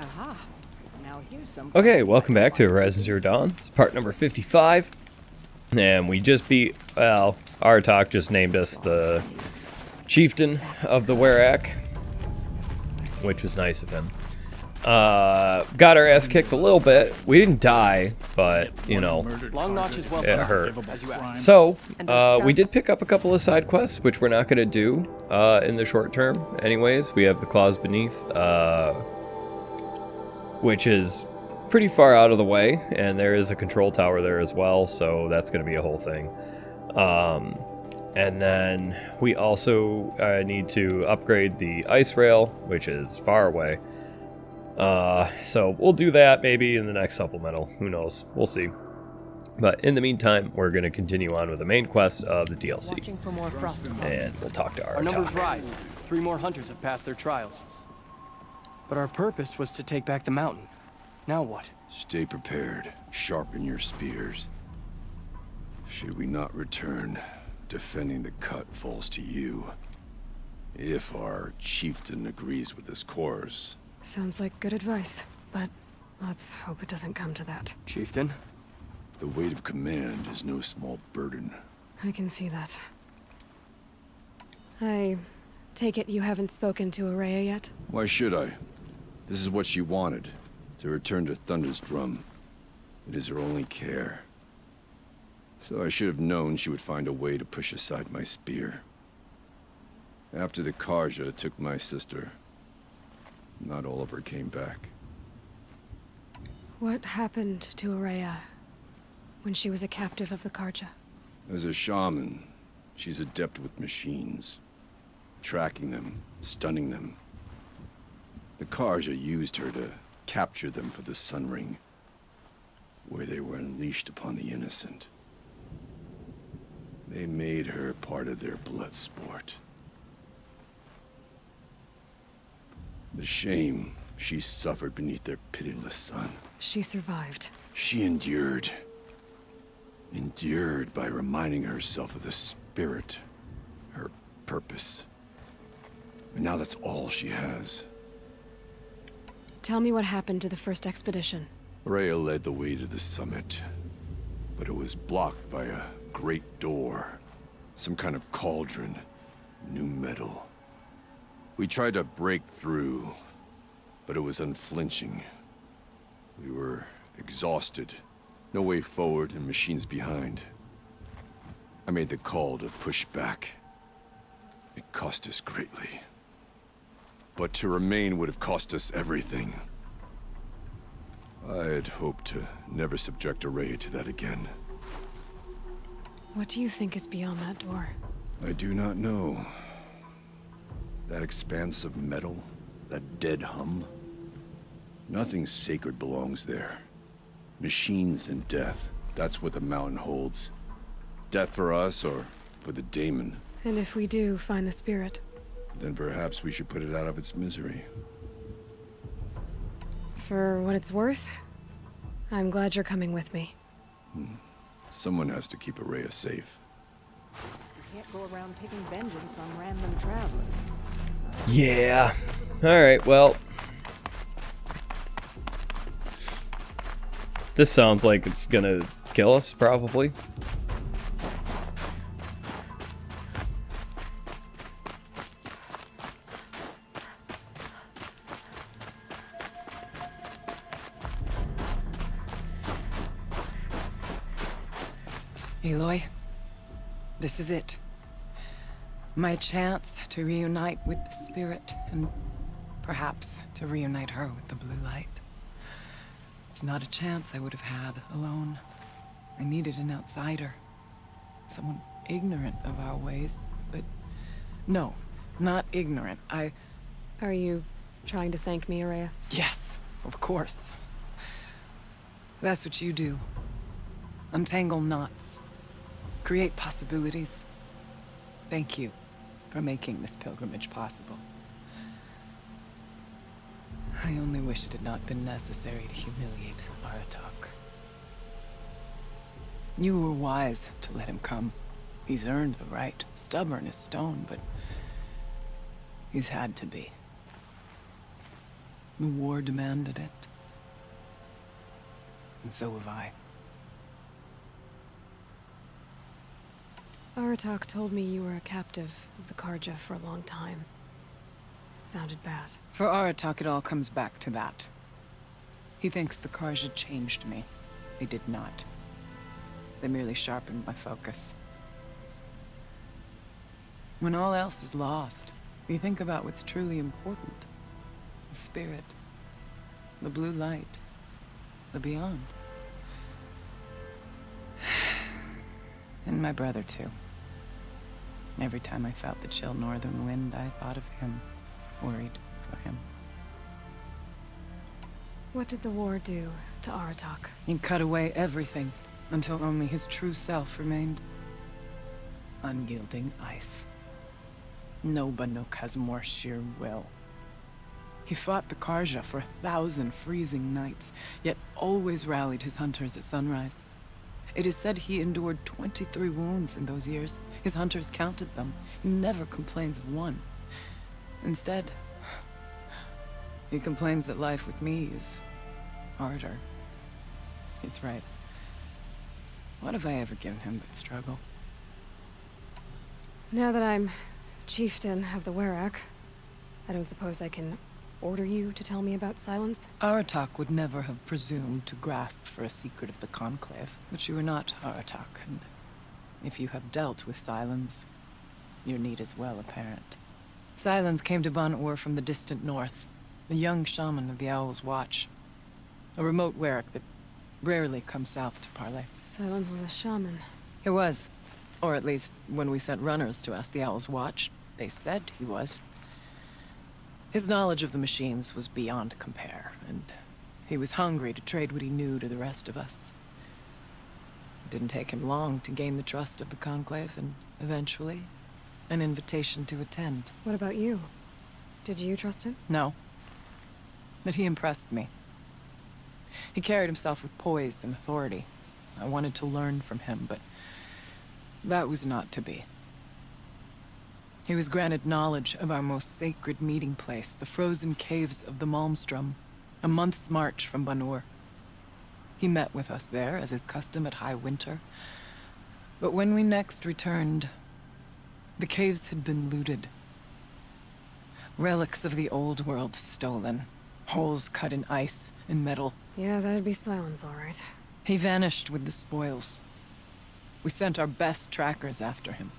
Aha. Now here's some. Okay, welcome back to Horizon Zero Dawn. It's part number 55. And we just beat, well, Artok just named us the chieftain of the Werak, which was nice of him. Got our ass kicked a little bit. We didn't die, but, you know, it hurt. So, we did pick up a couple of side quests, which we're not going to do in the short term anyways. We have the Claws Beneath, which is pretty far out of the way, and there is a control tower there as well, so that's going to be a whole thing. And then we also need to upgrade the ice rail, which is far away. So we'll do that maybe in the next supplemental. Who knows? We'll see. But in the meantime, we're going to continue on with the main quest of the DLC. And we'll talk to Our numbers rise. 3 more hunters have passed their trials. But our purpose was to take back the mountain. Now what? Stay prepared. Sharpen your spears. Should we not return, defending the cut falls to you. If our chieftain agrees with this course. Sounds like good advice, but let's hope it doesn't come to that. Chieftain? The weight of command is no small burden. I can see that. I take it you haven't spoken to Araya yet? Why should I? This is what she wanted. To return to Thunder's drum. It is her only care. So I should have known she would find a way to push aside my spear. After the Karja took my sister, not all of her came back. What happened to Araya when she was a captive of the Karja? As a shaman, she's adept with machines. Tracking them, stunning them. The Karja used her to capture them for the Sun Ring, where they were unleashed upon the innocent. They made her part of their blood sport. The shame she suffered beneath their pitiless sun. She survived. She endured. Endured by reminding herself of the spirit, her purpose. And now that's all she has. Tell me what happened to the first expedition. Rhea led the way to the summit, but it was blocked by a great door. Some kind of cauldron, new metal. We tried to break through, but it was unflinching. We were exhausted, no way forward and machines behind. I made the call to push back. It cost us greatly. But to remain would have cost us everything. I had hoped to never subject Araya to that again. What do you think is beyond that door? I do not know. That expanse of metal, that dead hum. Nothing sacred belongs there. Machines and death, that's what the mountain holds. Death for us or for the daemon. And if we do find the spirit? Then perhaps we should put it out of its misery. For what it's worth, I'm glad you're coming with me. Someone has to keep Araya safe. You can't go around taking vengeance on random travelers. Yeah. Alright, well. This sounds like it's gonna kill us, probably. Aloy, this is it. My chance to reunite with the spirit, and perhaps to reunite her with the blue light. It's not a chance I would have had alone. I needed an outsider. Someone ignorant of our ways, but no, not ignorant. Are you trying to thank me, Araya? Yes, of course. That's what you do. Untangle knots. Create possibilities. Thank you for making this pilgrimage possible. I only wish it had not been necessary to humiliate Artok. You were wise to let him come. He's earned the right. Stubborn as stone, but he's had to be. The war demanded it. And so have I. Aratak told me you were a captive of the Karja for a long time. It sounded bad. For Aratak, it all comes back to that. He thinks the Karja changed me. They did not. They merely sharpened my focus. When all else is lost, you think about what's truly important. The spirit. The blue light. The beyond. And my brother, too. Every time I felt the chill northern wind, I thought of him. Worried for him. What did the war do to Aratak? He cut away everything, until only his true self remained. Unyielding ice. No Banuk has more sheer will. He fought the Karja for 1,000 freezing nights, yet always rallied his hunters at sunrise. It is said he endured 23 wounds in those years. His hunters counted them. He never complains of one. Instead, he complains that life with me is harder. He's right. What have I ever given him but struggle? Now that I'm chieftain of the Werak, I don't suppose I can order you to tell me about Silence? Aratak would never have presumed to grasp for a secret of the Conclave. But you are not Aratak, and if you have dealt with Silence, your need is well apparent. Silence came to Ban-Ur from the distant north, a young shaman of the Owl's Watch. A remote Werak that rarely comes south to parley. Silence was a shaman. He was. Or at least, when we sent runners to ask the Owl's Watch, they said he was. His knowledge of the machines was beyond compare, and he was hungry to trade what he knew to the rest of us. It didn't take him long to gain the trust of the Conclave, and eventually, an invitation to attend. What about you? Did you trust him? No. But he impressed me. He carried himself with poise and authority. I wanted to learn from him, but that was not to be. He was granted knowledge of our most sacred meeting place, the frozen caves of the Malmstrom, a month's march from Ban-Ur. He met with us there, as is custom at high winter. But when we next returned, the caves had been looted. Relics of the old world stolen. Holes cut in ice and metal. Yeah, that'd be Silence, all right. He vanished with the spoils. We sent our best trackers after him.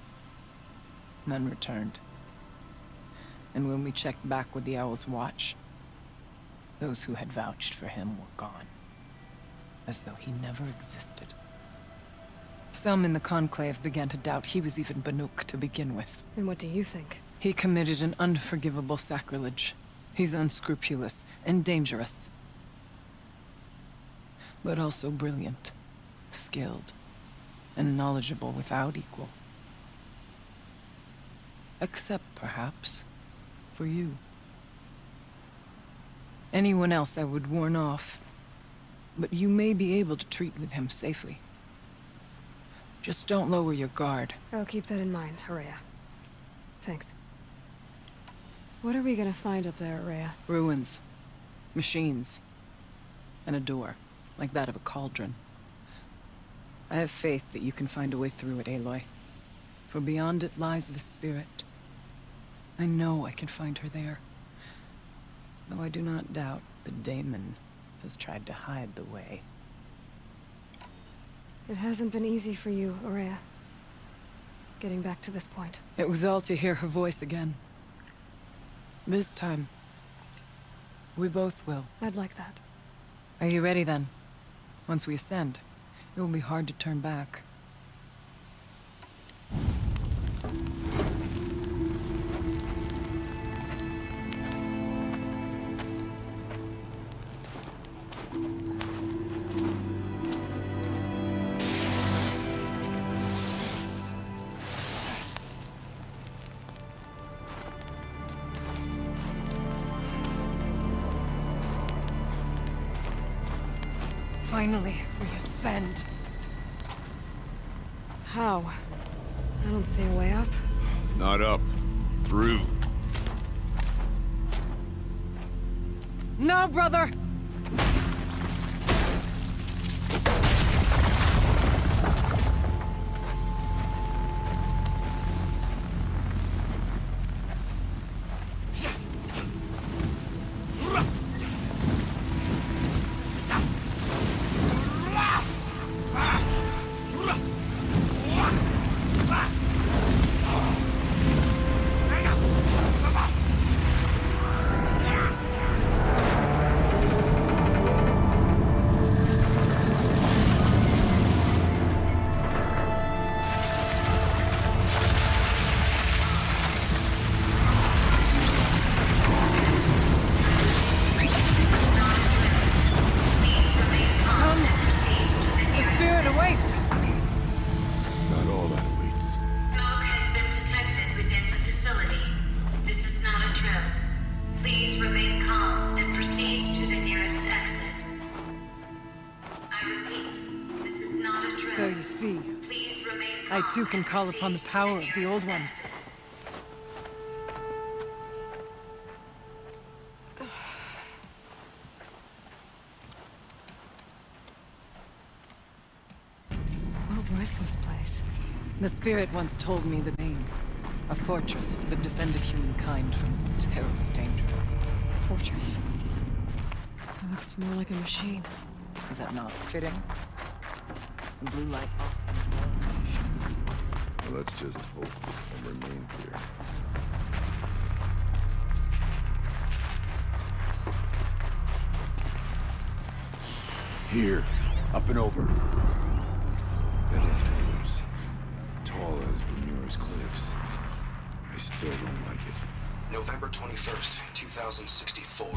None returned. And when we checked back with the Owl's Watch, those who had vouched for him were gone. As though he never existed. Some in the Conclave began to doubt he was even Banuk to begin with. And what do you think? He committed an unforgivable sacrilege. He's unscrupulous and dangerous. But also brilliant, skilled, and knowledgeable without equal. Except, perhaps, for you. Anyone else I would warn off, but you may be able to treat with him safely. Just don't lower your guard. I'll keep that in mind, Araya. Thanks. What are we gonna find up there, Araya? Ruins, machines, and a door, like that of a cauldron. I have faith that you can find a way through it, Aloy. For beyond it lies the spirit. I know I can find her there. Though I do not doubt that Daemon has tried to hide the way. It hasn't been easy for you, Araya. Getting back to this point. It was all to hear her voice again. This time, we both will. I'd like that. Are you ready then? Once we ascend, it will be hard to turn back. Finally, we ascend. How? I don't see a way up. Not up. Through. No, brother! So you see, I too can call upon the power of the Old Ones. What was this place? The spirit once told me the name. A fortress that defended humankind from terrible danger. Fortress. It looks more like a machine. Is that not fitting? The blue light. Well, let's just hope and remain here. Here, up and over. Metal pillars, tall as Bermuda's cliffs. I still don't like it. November 21st, 2064.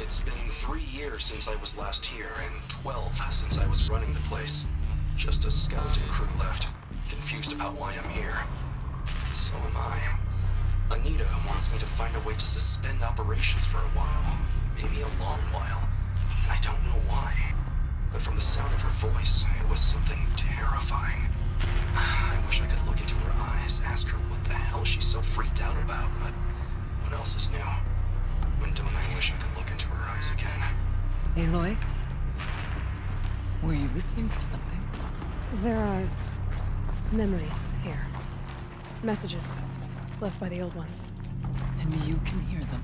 It's been 3 years since I was last here, and 12 since I was running the place. Just a skeleton crew left, confused about why I'm here. So am I. Anita wants me to find a way to suspend operations for a while. Maybe a long while. And I don't know why. But from the sound of her voice, it was something terrifying. I wish I could look into her eyes, ask her what the hell she's so freaked out about, but what else is new? When don't I wish I could look into her eyes again? Aloy? Were you listening for something? There are memories here. Messages left by the Old Ones. And you can hear them.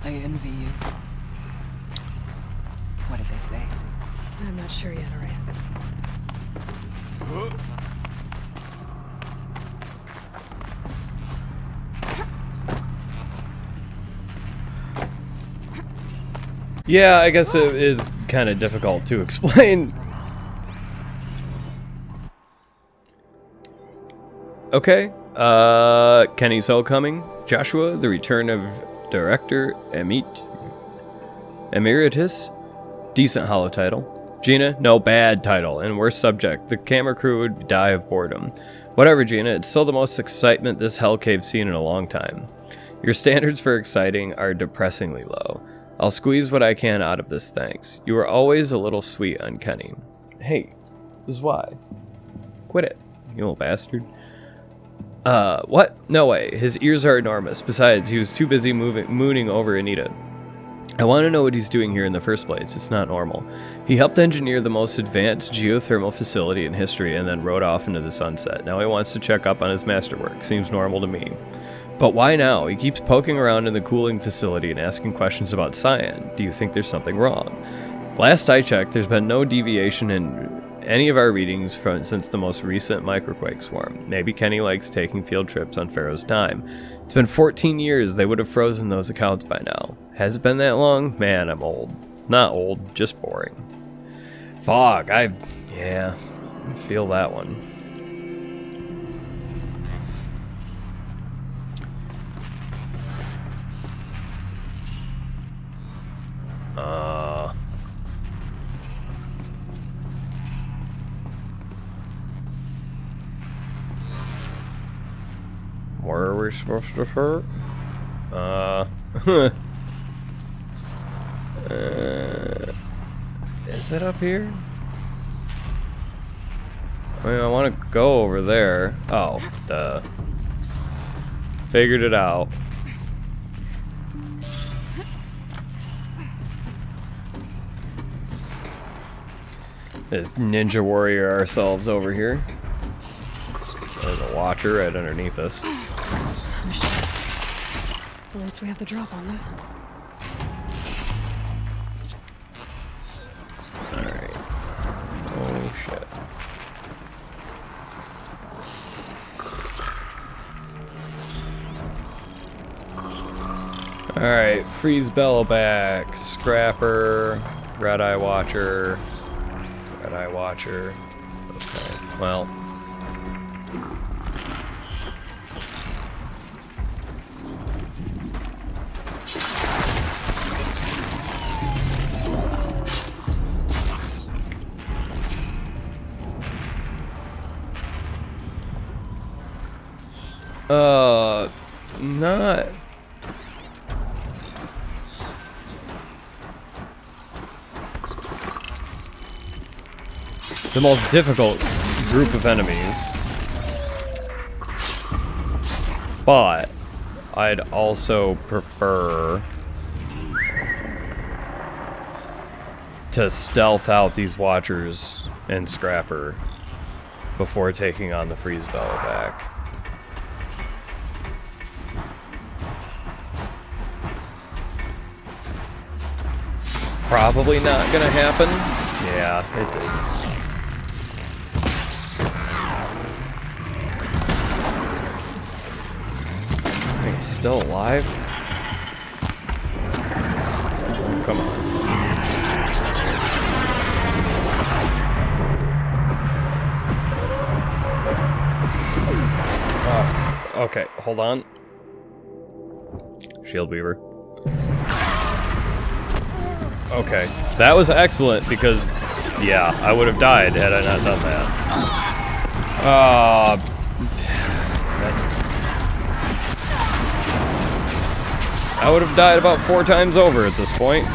I envy you. What did they say? I'm not sure yet, alright. Yeah, I guess it is kind of difficult to explain. Okay, Kenny's Homecoming, Joshua, the return of director Emeritus, decent hollow title. Gina, no, bad title, and worst subject. The camera crew would die of boredom. Whatever, Gina, it's still the most excitement this hell cave's seen in a long time. Your standards for exciting are depressingly low. I'll squeeze what I can out of this, thanks. You were always a little sweet on Kenny. Hey, this is why. Quit it, you little bastard. What? No way. His ears are enormous. Besides, he was too busy mooning over Anita. I want to know what he's doing here in the first place. It's not normal. He helped engineer the most advanced geothermal facility in history and then rode off into the sunset. Now he wants to check up on his masterwork. Seems normal to me. But why now? He keeps poking around in the cooling facility and asking questions about cyan. Do you think there's something wrong? Last I checked, there's been no deviation in any of our readings since the most recent microquake swarm. Maybe Kenny likes taking field trips on Pharaoh's dime. It's been 14 years. They would have frozen those accounts by now. Has it been that long? Man, I'm old. Not old, just boring. Fog. Yeah, I feel that one. Where are we supposed to hurt? Is it up here? I mean, I want to go over there. Oh, duh. Figured it out. Let's ninja warrior ourselves over here. There's a watcher right underneath us. At least we have the drop on them. Alright. Oh shit. Alright, freeze Bella back, Scrapper, Red Eye Watcher, Red Eye Watcher. Okay, well. Not. The most difficult group of enemies. But I'd also prefer to stealth out these Watchers and Scrapper before taking on the Freeze Bella back. Probably not gonna happen. Yeah, it is. He's still alive? Come on. Oh, okay, hold on. Shield Weaver. Okay, that was excellent because, yeah, I would have died had I not done that. I would have died about 4 times over at this point.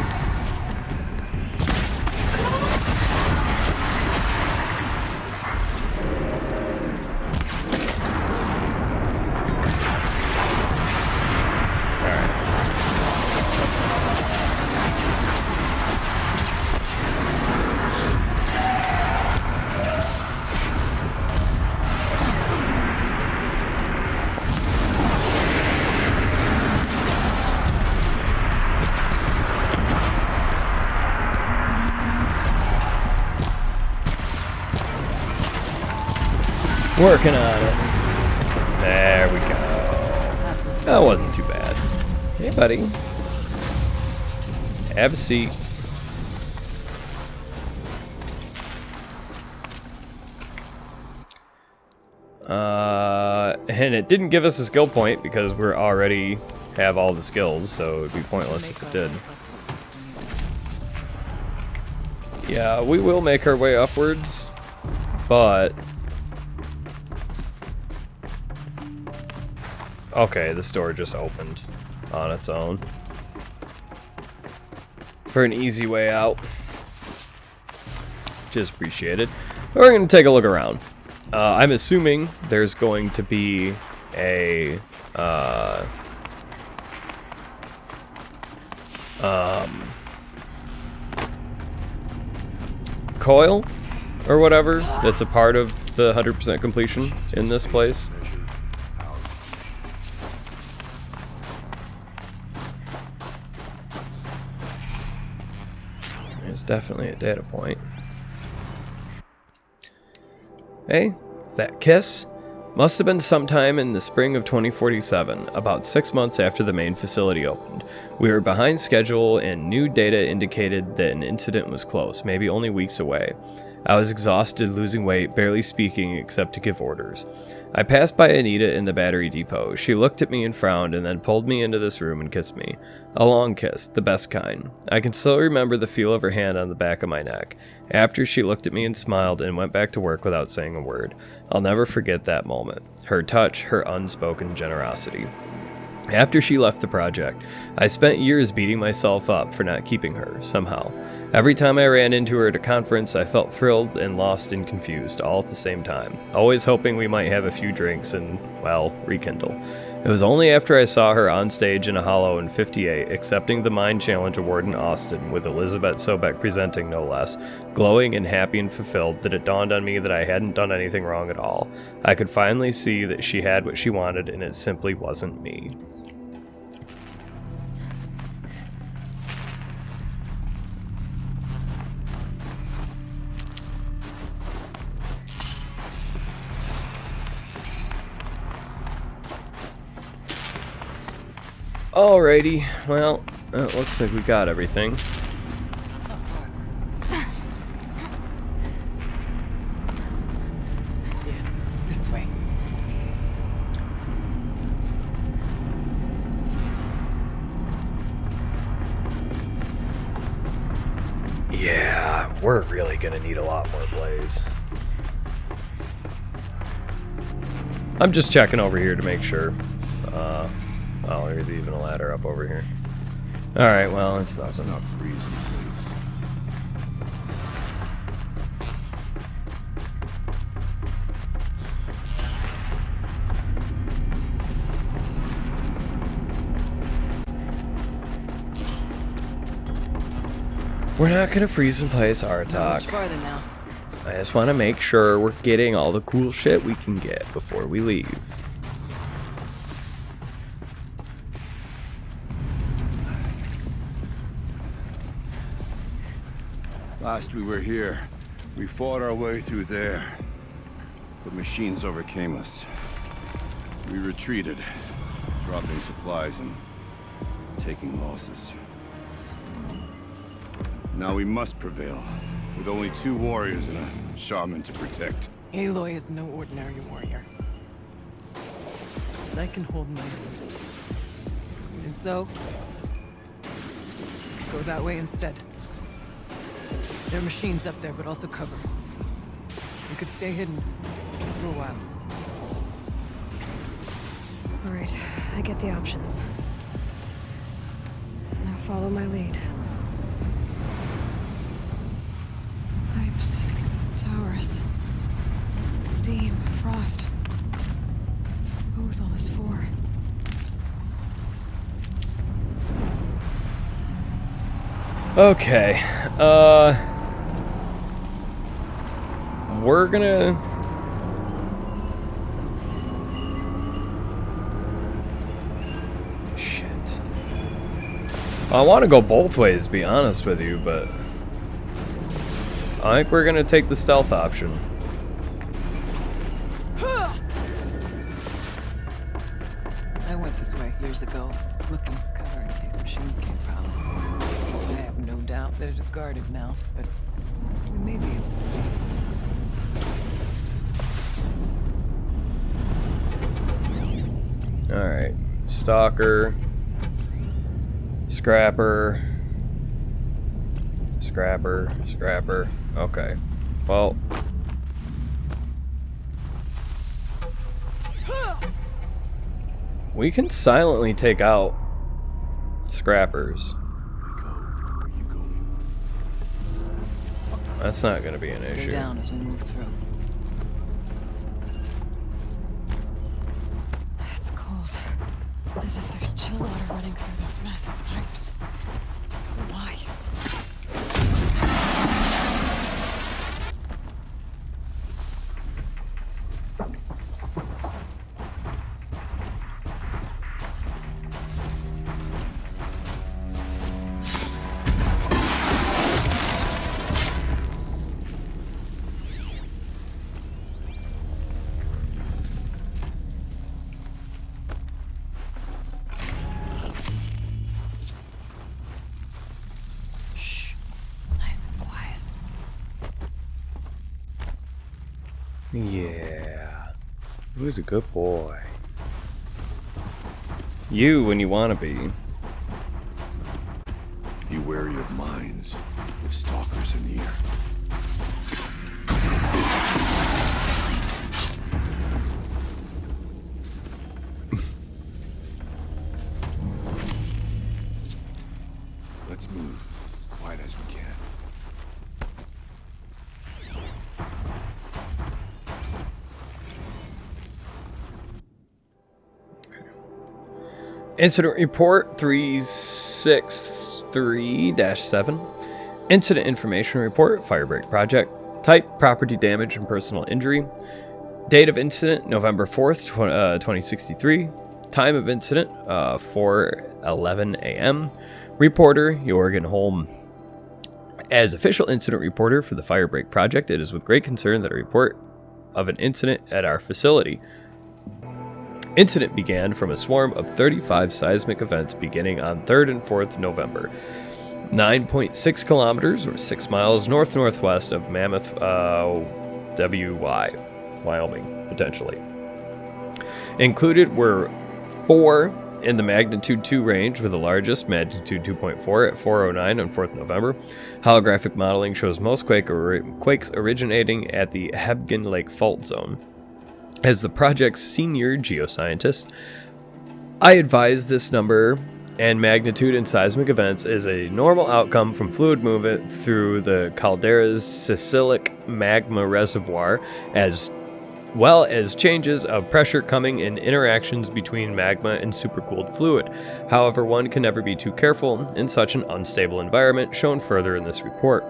Working on it. There we go. That wasn't too bad. Hey, buddy. Have a seat. And it didn't give us a skill point because we're already have all the skills, so it'd be pointless if it did. Yeah, we will make our way upwards, but... Okay, this door just opened on its own. For an easy way out. Just appreciate it. We're going to take a look around. I'm assuming there's going to be a... coil or whatever that's a part of the 100% completion in this place. There's definitely a data point. Hey, that kiss? Must have been sometime in the spring of 2047, about 6 months after the main facility opened. We were behind schedule and new data indicated that an incident was close, maybe only weeks away. I was exhausted, losing weight, barely speaking except to give orders. I passed by Anita in the battery depot. She looked at me and frowned and then pulled me into this room and kissed me. A long kiss, the best kind. I can still remember the feel of her hand on the back of my neck. After, she looked at me and smiled and went back to work without saying a word. I'll never forget that moment. Her touch, her unspoken generosity. After she left the project, I spent years beating myself up for not keeping her, somehow. Every time I ran into her at a conference, I felt thrilled and lost and confused, all at the same time. Always hoping we might have a few drinks and, well, rekindle. It was only after I saw her on stage in a hollow in 58, accepting the Mind Challenge award in Austin, with Elizabeth Sobek presenting no less, glowing and happy and fulfilled, that it dawned on me that I hadn't done anything wrong at all. I could finally see that she had what she wanted, and it simply wasn't me. Alrighty, well, it looks like we got everything. This way. Yeah, we're really gonna need a lot more blaze. I'm just checking over here to make sure. Oh, there's even a ladder up over here. Alright, well, it's It's nothing. not freezing, please. We're not gonna freeze in place, Not much Artok. farther now. I just want to make sure we're getting all the cool shit we can get before we leave. Last we were here, we fought our way through there. The machines overcame us. We retreated, dropping supplies and taking losses. Now we must prevail, with only 2 warriors and a shaman to protect. Aloy is no ordinary warrior. And I can hold my own. And so, go that way instead. There are machines up there, but also cover. We could stay hidden, just for a while. All right, I get the options. Now follow my lead. Pipes, towers, steam, frost. What was all this for? Okay, we're gonna... Shit. I want to go both ways, to be honest with you, but... I think we're gonna take the stealth option. I went this way years ago, looking for cover in case machines came from. I have no doubt that it is guarded now, but we may be able to. Alright. Stalker. Scrapper. Scrapper. Scrapper. Okay. Well. We can silently take out scrappers. Where you going? That's not going to be an Stay issue. down as we move through. It's cold. As if there's chill water running through those massive pipes. Why? Nice and quiet. Yeah. Who's a good boy? You when you want to be. Be wary of mines, if stalkers are near. Let's move, quiet as we can. Incident Report 363-7. Incident Information Report, Firebreak Project. Type, property damage and personal injury. Date of incident, November 4th, 2063. Time of incident, 4:11 a.m. Reporter, Jorgen Holm. As official incident reporter for the Firebreak Project, it is with great concern that a report of an incident at our facility. Incident began from a swarm of 35 seismic events beginning on 3rd and 4th November. 9.6 kilometers, or 6 miles north-northwest of Mammoth, Wyoming, potentially. Included were 4 in the magnitude 2 range, with the largest, magnitude 2.4, at 4:09 on 4th November. Holographic modeling shows most quakes originating at the Hebgen Lake Fault Zone. As the project's senior geoscientist, I advise this number and magnitude in seismic events is a normal outcome from fluid movement through the caldera's sisilic magma reservoir, as well as changes of pressure coming in interactions between magma and supercooled fluid. However, one can never be too careful in such an unstable environment, shown further in this report.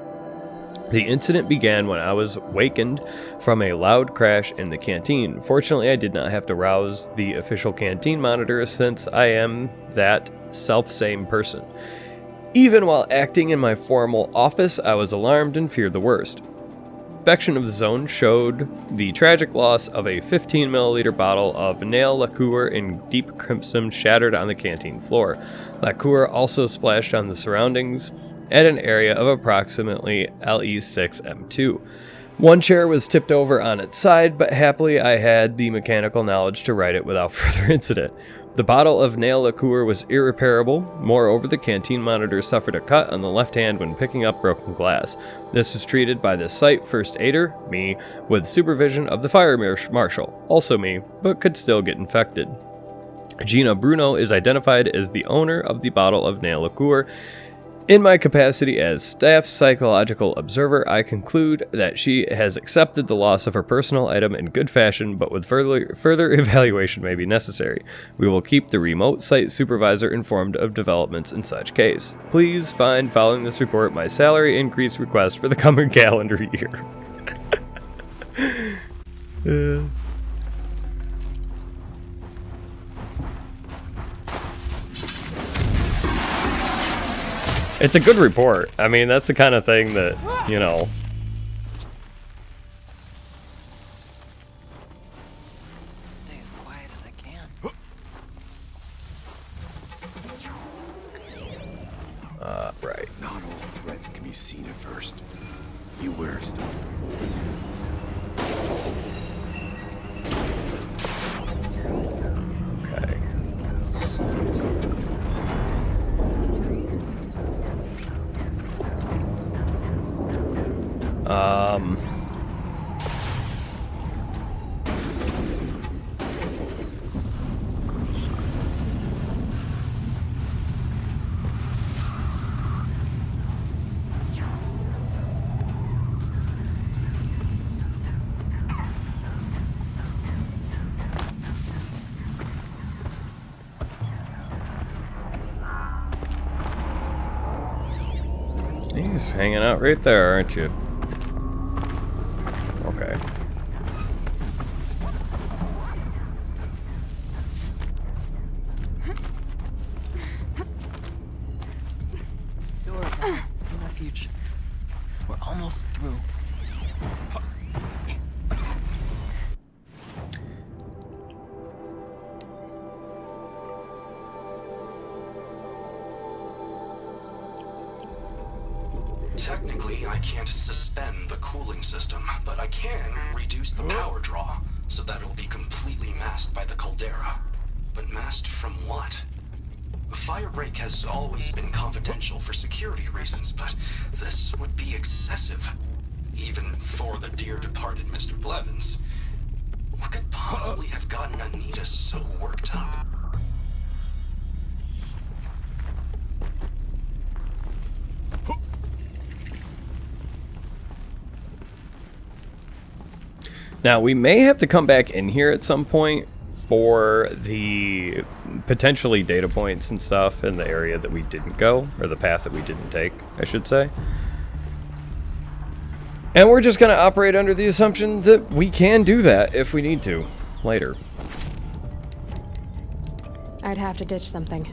The incident began when I was wakened from a loud crash in the canteen. Fortunately, I did not have to rouse the official canteen monitor, since I am that self-same person. Even while acting in my formal office, I was alarmed and feared the worst. Inspection of the zone showed the tragic loss of a 15 milliliter bottle of nail lacquer in deep crimson shattered on the canteen floor. Lacquer also splashed on the surroundings at an area of approximately LE6M2. One chair was tipped over on its side, but happily I had the mechanical knowledge to right it without further incident. The bottle of nail lacquer was irreparable. Moreover, the canteen monitor suffered a cut on the left hand when picking up broken glass. This was treated by the site first aider, me, with supervision of the fire marshal, also me, but could still get infected. Gina Bruno is identified as the owner of the bottle of nail lacquer. In my capacity as staff psychological observer, I conclude that she has accepted the loss of her personal item in good fashion, but with further evaluation may be necessary. We will keep the remote site supervisor informed of developments in such case. Please find following this report my salary increase request for the coming calendar year. It's a good report. I mean, that's the kind of thing that, you know. Stay as quiet as I can. Right. Not all threats can be seen at first. Beware stuff. Okay. You're just hanging out right there, aren't you? Okay. Refuge. We're almost through. Technically, I can't suspend the cooling system, but I can reduce the power draw so that it'll be completely masked by the caldera. But masked from what? Firebreak has always been confidential for security reasons, but this would be excessive. Even for the dear departed Mr. Blevins. What could possibly have gotten Anita so worked up? Now, we may have to come back in here at some point for the potentially data points and stuff in the area that we didn't go, or the path that we didn't take, I should say. And we're just going to operate under the assumption that we can do that if we need to later. I'd have to ditch something.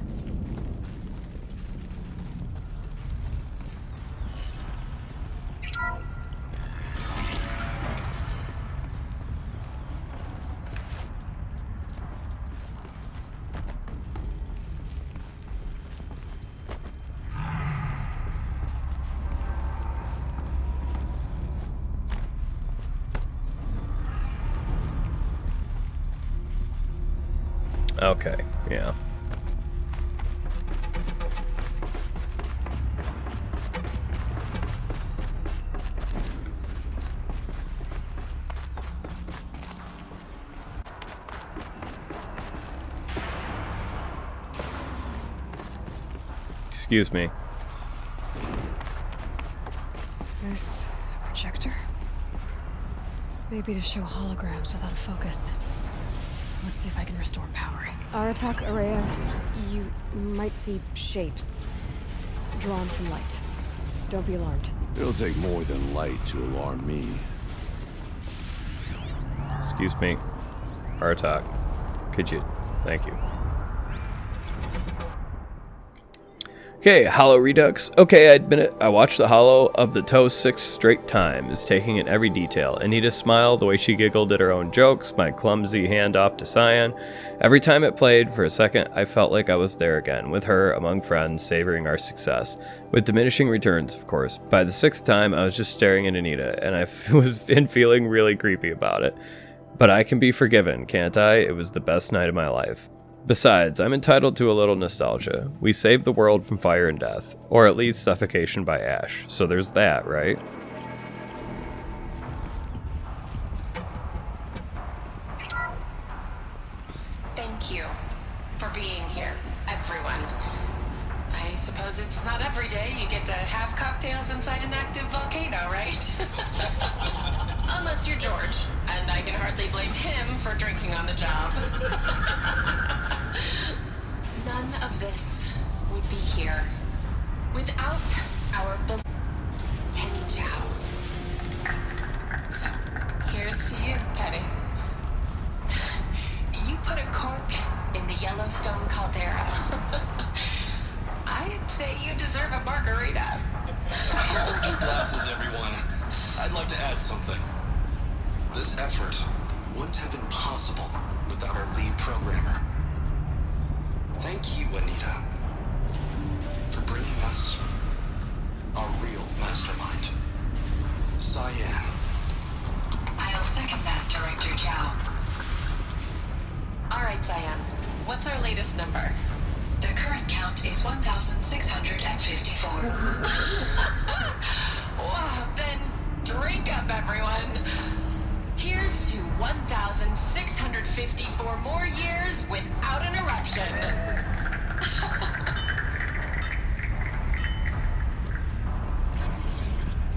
Okay, yeah. Excuse me. Is this a projector? Maybe to show holograms without a focus. Let's see if I can restore power. Aratak, Araya, you might see shapes drawn from light. Don't be alarmed. It'll take more than light to alarm me. Excuse me. Artak. Could you? Thank you. Okay, Hollow Redux. Okay, I admit it. I watched the Hollow of the Toe 6 straight times, taking in every detail. Anita's smile, the way she giggled at her own jokes, my clumsy handoff to Cyan. Every time it played, for a second, I felt like I was there again, with her, among friends, savoring our success. With diminishing returns, of course. By the 6th time, I was just staring at Anita, and I was feeling really creepy about it. But I can be forgiven, can't I? It was the best night of my life. Besides, I'm entitled to a little nostalgia. We saved the world from fire and death, or at least suffocation by ash, so there's that, right? Thank you for being here, everyone. I suppose it's not every day you get to have cocktails inside an active volcano, right? Unless you're George, and I can hardly blame him for drinking on the job. None of this would be here without our Penny Chow. So, here's to you, Penny. You put a cork in the Yellowstone caldera. I'd say you deserve a margarita. Hold your glasses, everyone. I'd like to add something. This effort wouldn't have been possible without our lead programmer. Thank you, Anita, for bringing us our real mastermind, Cyan. I'll second that, Director Chow. All right, Cyan. What's our latest number? The current count is 1,654. Wow, then drink up, everyone. Here's to 1,654 more years without an eruption.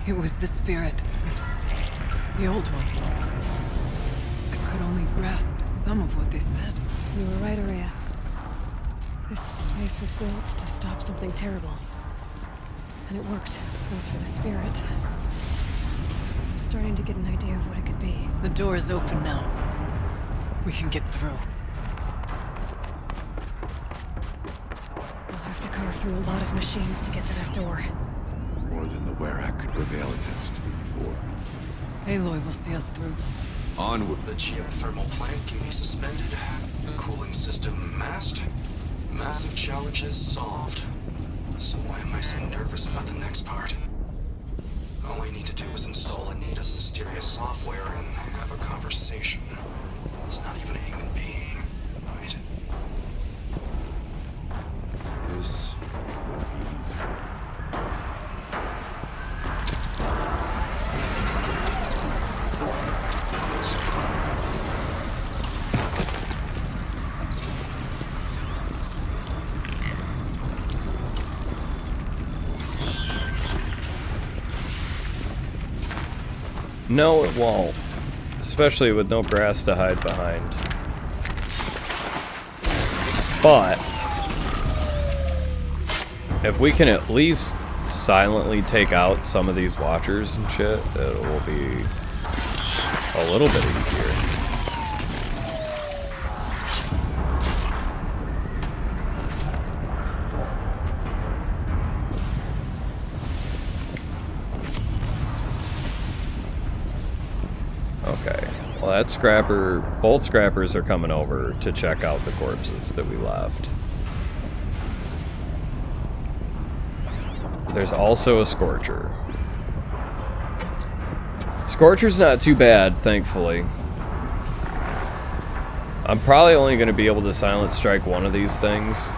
It was the spirit. The old ones. I could only grasp some of what they said. You were right, Araya. This place was built to stop something terrible. And it worked. As for the spirit, I'm starting to get an idea of what it could be. The door is open now. We can get through. We'll have to carve through a lot of machines to get to that door. More than the Werak could prevail against before. Aloy will see us through. Onward. The geothermal plant can be suspended. Cooling system masked. Massive challenges solved. So why am I so nervous about the next part? All I need to do is install Anita's mysterious software and have a conversation. It's not even a human being, right? This won't be easy. No, it won't. Especially with no grass to hide behind. But if we can at least silently take out some of these watchers and shit, it will be a little bit easier. Okay, well that scrapper, both scrappers are coming over to check out the corpses that we left. There's also a Scorcher. Scorcher's not too bad, thankfully. I'm probably only going to be able to silent strike one of these things.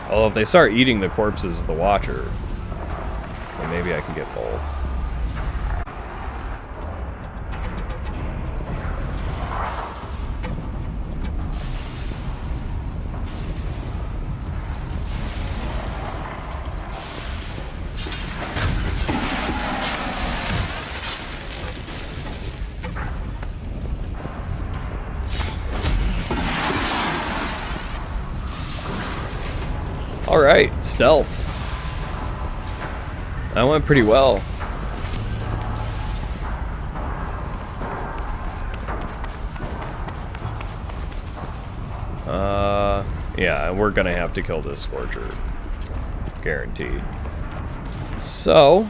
Although if they start eating the corpses of the Watcher, then maybe I can get both. Alright, stealth. That went pretty well. Yeah, we're gonna have to kill this Scorcher. Guaranteed. So,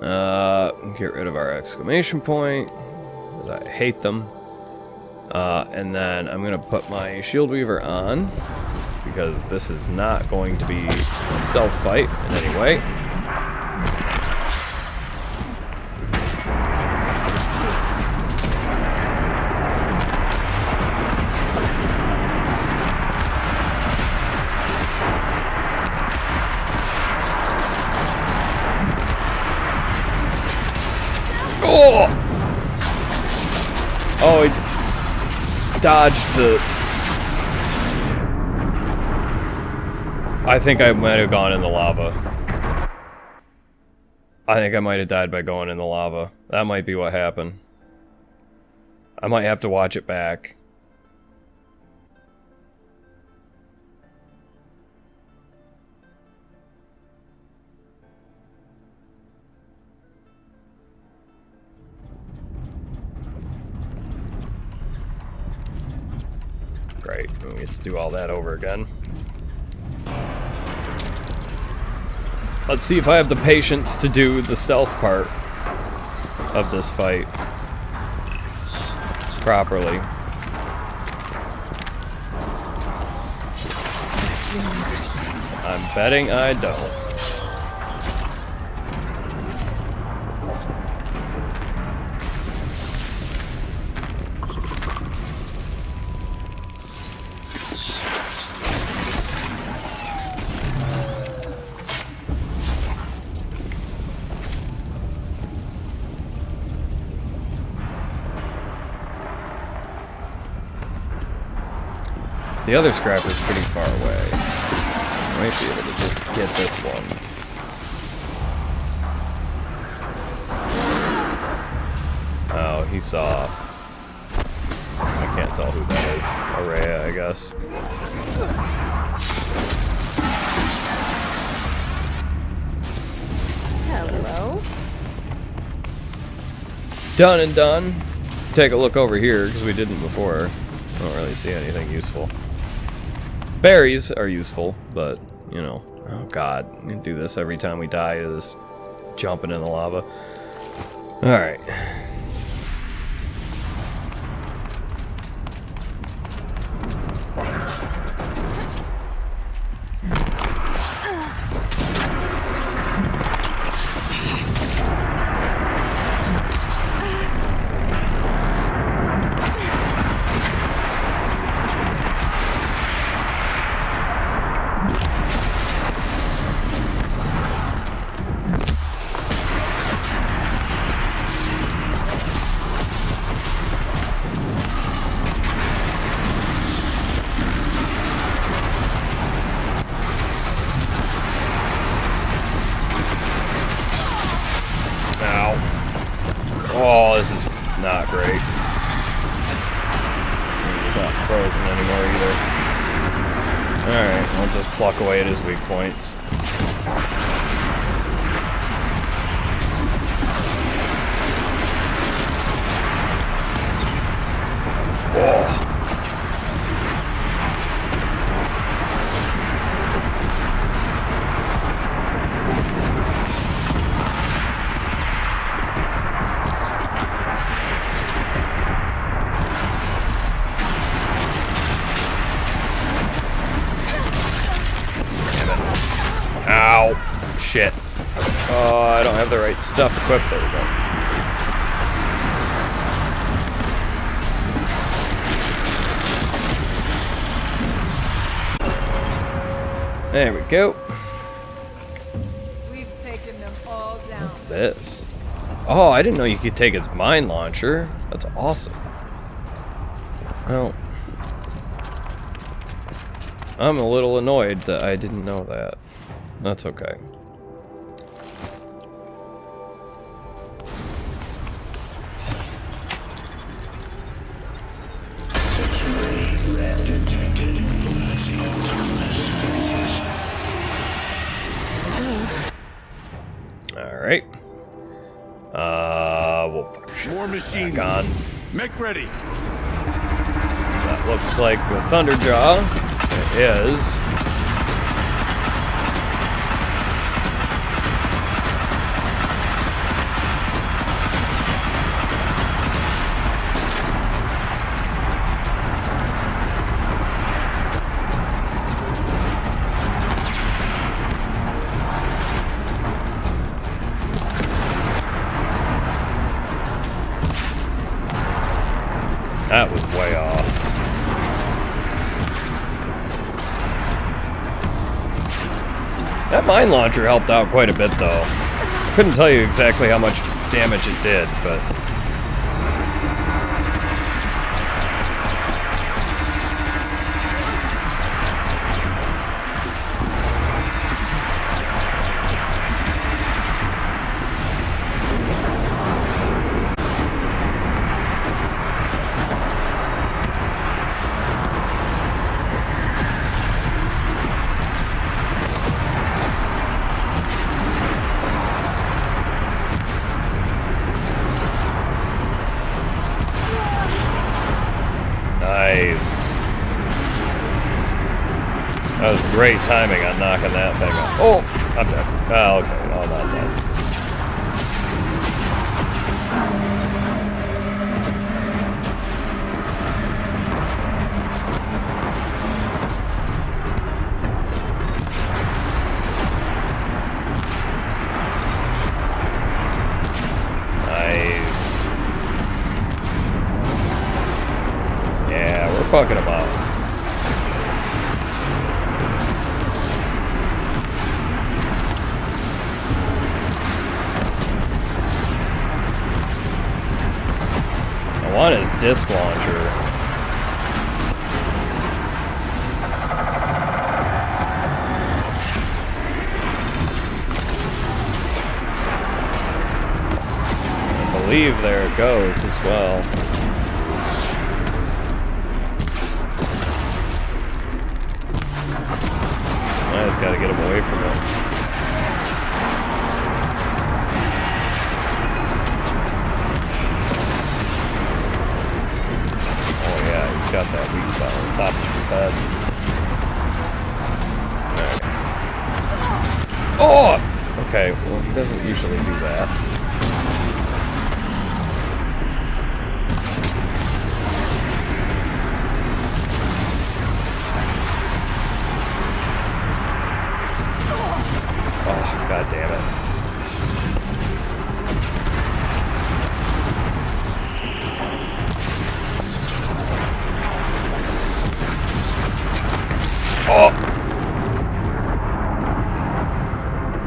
get rid of our exclamation point, 'cause I hate them. And then I'm gonna put my Shield Weaver on, because this is not going to be a stealth fight in any way. Oh! Oh, he dodged the... I think I might have gone in the lava. I think I might have died by going in the lava. That might be what happened. I might have to watch it back. Great, we get to do all that over again. Let's see if I have the patience to do the stealth part of this fight properly. I'm betting I don't. The other scrapper's pretty far away. I might be able to just get this one. Oh, he saw. I can't tell who that is. Araya, I guess. Hello. Done and done. Take a look over here, because we didn't before. I don't really see anything useful. Berries are useful, but, you know, oh god, I'm gonna do this every time we die to this jumping in the lava. Alright. Oh, this is not great. It's not frozen anymore either. Alright, I'll just pluck away at his weak points. Whoa. Ow! Shit. Oh, I don't have the right stuff equipped. There we go. There we go. We've taken them all down. What's this? Oh, I didn't know you could take its mine launcher. That's awesome. Well, I'm a little annoyed that I didn't know that. That's okay. Alright. We'll push More machines. back on. Make ready. That looks like the Thunderjaw. It is. That was way off. That mine launcher helped out quite a bit, though. Couldn't tell you exactly how much damage it did, but... Nice. That was great timing on knocking that thing off. Oh, I'm dead. Oh, okay. Oh, not dead. Nice. Yeah, we're fucking them up. I want his disc launcher. I believe there it goes as well. I just gotta get him away from it. Oh yeah, he's got that weak spot on top of his head. Alright. Oh! Okay, well he doesn't usually do that. God damn it. Oh!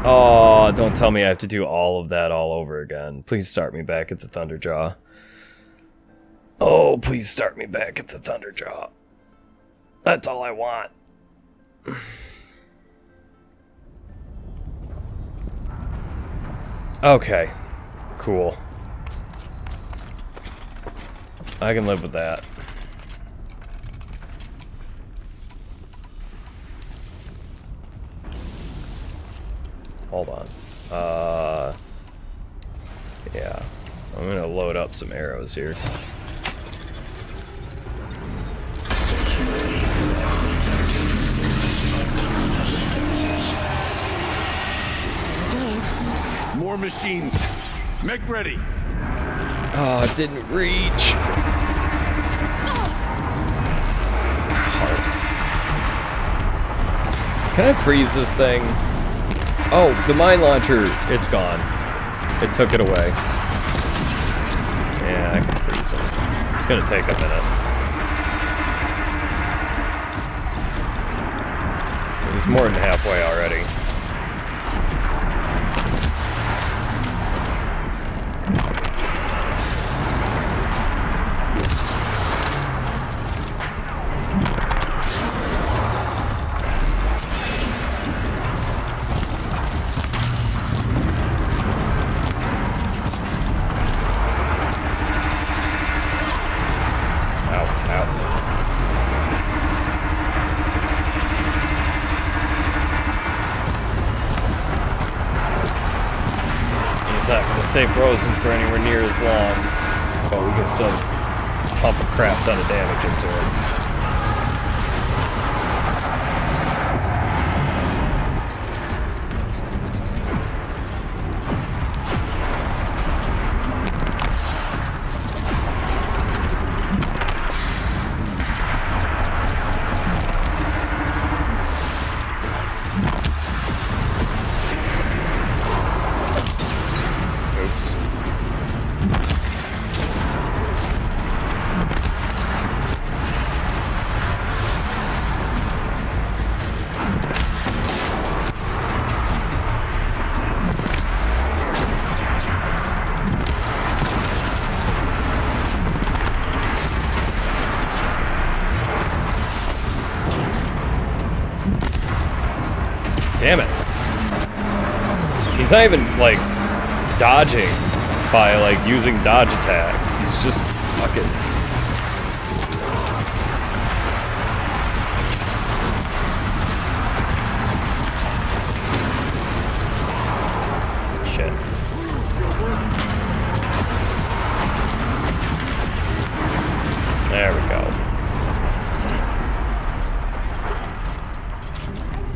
Oh, don't tell me I have to do all of that all over again. Please start me back at the Thunderjaw. Oh, please start me back at the Thunderjaw. That's all I want. Okay, cool. I can live with that. Hold on. Yeah. I'm gonna load up some arrows here. More machines. Make ready. Oh, it didn't reach. Can I freeze this thing? Oh, the mine launcher, it's gone. It took it away. Yeah, I can freeze him. It's gonna take a minute. He's more than halfway already. He's not going to stay frozen for anywhere near as long, but we can still pump a crap ton of damage into him. Damn it. He's not even, like, dodging by, like, using dodge attacks. He's just fucking... Shit. There we go.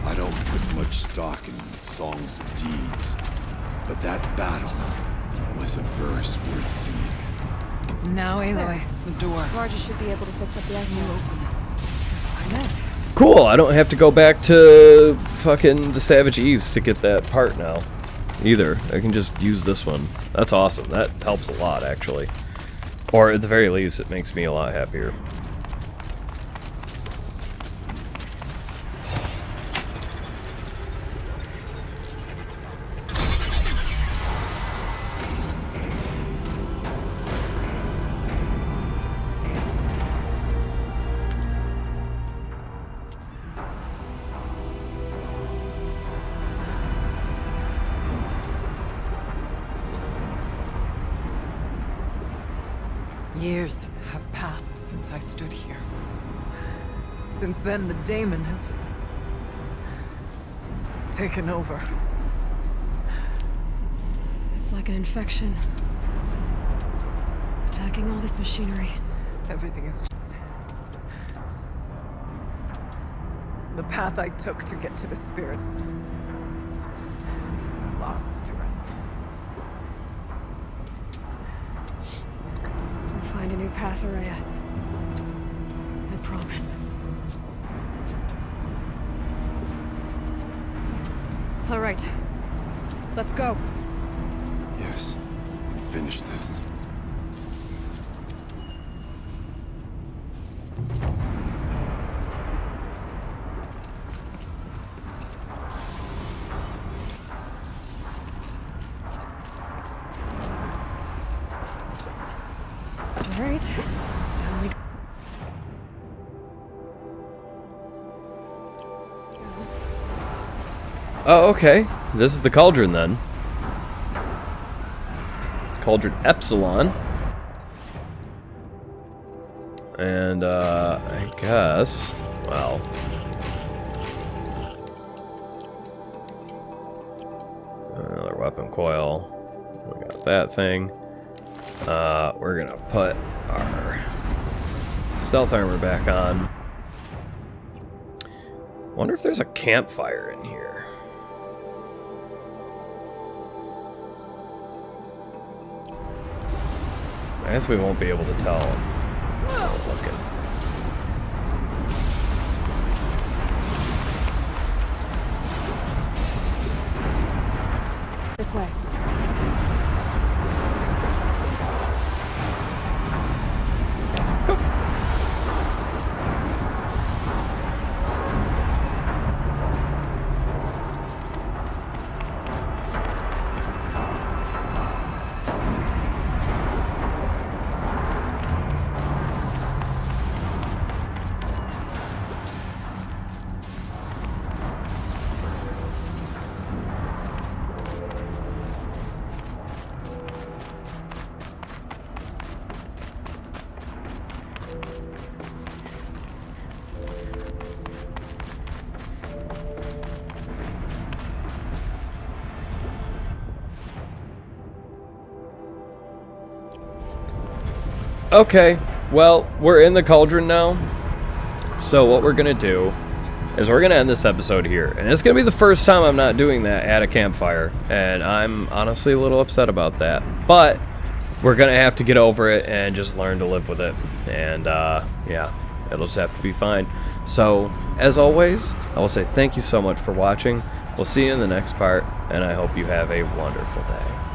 I don't put much stock in songs of deeds, but that battle was a verse worth singing. Now, Aloy, the door. Varja should be able to fix up the ice wall. Let's find out. Cool, I don't have to go back to fucking the Savage East to get that part now. Either. I can just use this one. That's awesome. That helps a lot, actually. Or at the very least, it makes me a lot happier. Years have passed since I stood here. Since then, the daemon has taken over. It's like an infection. Attacking all this machinery. Everything is... The path I took to get to the spirits... lost to us. We'll find a new path, Araya. I promise. All right. Let's go. Yes, finish this. All right. Now we go. Oh, okay. This is the cauldron then. Cauldron Epsilon. And, I guess, well. weapon coil. We got that thing. We're gonna put our stealth armor back on. Wonder if there's a campfire in here. I guess we won't be able to tell. Looking. This way. Okay, well, we're in the cauldron now. So what we're gonna do is we're gonna end this episode here. And it's gonna be the first time I'm not doing that at a campfire. And I'm honestly a little upset about that. But we're gonna have to get over it and just learn to live with it. And yeah, it'll just have to be fine. So, as always, I will say thank you so much for watching. We'll see you in the next part, and I hope you have a wonderful day.